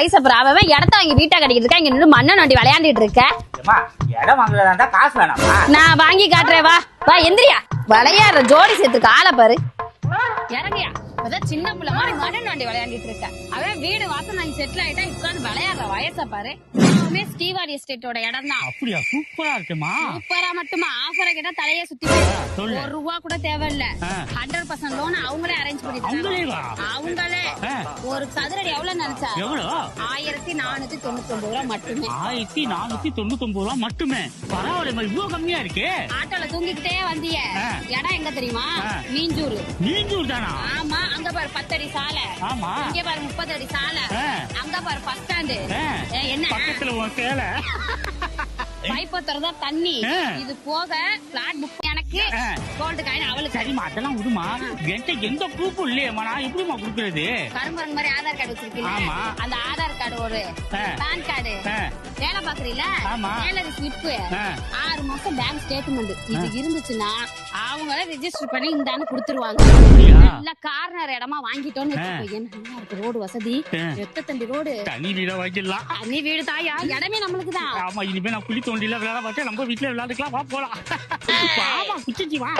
வயசு அப்புறம் அவன் இடத்த வாங்கி வீட்டை கட்டிக்கிட்டு இருக்கா. இங்க நின்று மண்ணை நோண்டி விளையாண்டுட்டு இருக்க. இடம் வாங்குறதா காசு வேணாமா? நான் வாங்கி காட்டுறேன். வா வா எந்திரியா. விளையாடுற ஜோடி சேர்த்துக்கு ஆளை பாரு. இறங்கியா. அதான் சின்ன பிள்ளை மாதிரி மண்ணை நோண்டி விளையாண்டுட்டு இருக்க. அவன் வீடு வாசல் நாங்க செட்டில் ஆயிட்டா உட்காந்து விளையாடுற வயசை பாரு. ஸ்டீவாரி எஸ்டேட்டோட இடம் தான். அப்படியா? சூப்பரா இருக்குமா? சூப்பரா மட்டுமா ஆஃபரை கேட்டா தலையே சுத்தி ₹1 கூட தேவையில்ல. 100% லோன் அவங்களே அரேஞ்ச் பண்ணிட்டாங்க. அவங்களே ஒரு சதுரடி எவ்வளவு நினைச்சா? 1499 மட்டுமே. 1499 மட்டுமே. பரவாயில்ல, இவ்வளவு கம்மியா இருக்கு. ஆட்டோல தூங்கிக்கிட்டே வந்திய இடம் எங்க தெரியுமா? மீஞ்சூர். மீஞ்சூர் தானா? ஆமா. அங்க பாரு 10 அடி சாலை. ஆமா. இங்க பாரு 30 அடி சாலை. அங்க பாரு பஸ் ஸ்டாண்டு. என்ன பக்கத்துல உன் சேலை பைப்ப திறந்தா தண்ணி. இது போக பிளாட் புக் எனக்கு கோல்டு காயின் அவளுக்கு. சரிமா, அதெல்லாம் விடுமா. என்கிட்ட எந்த ப்ரூஃபும் இல்லையம்மா, நான் எப்படிமா கொடுக்கறது? கரும்பரங்க மாதிரி ஆதார் கார்டு வச்சிருக்கீங்க. அந்த ஆதார் கார்டு ஒரு பேன் கார்டு வேலை பாக்குறீங்களா? சேலரி ஸ்லிப் 6 மாசம் பேங்க் ஸ்டேட்மெண்ட் இது இருந்துச்சுன்னா அவங்களே ரெஜிஸ்டர் பண்ணி இந்தான்னு கொடுத்துருவாங்க. நல்ல கார்னர் இடமா வாங்கிட்டோம்னு என்ன இருக்கு ரோடு வசதி. எத்த தண்டி ரோடு. தனி வீடா வாங்கிடலாம். தனி வீடு தாயா, இடமே நம்மளுக்கு தான். ஆமா, இனிமே நான் குழி தோண்டில விளையாட பார்த்தேன். நம்ம வீட்டுல விளையாடுக்கலாம். வா போலாம். குச்சிச்சி வா.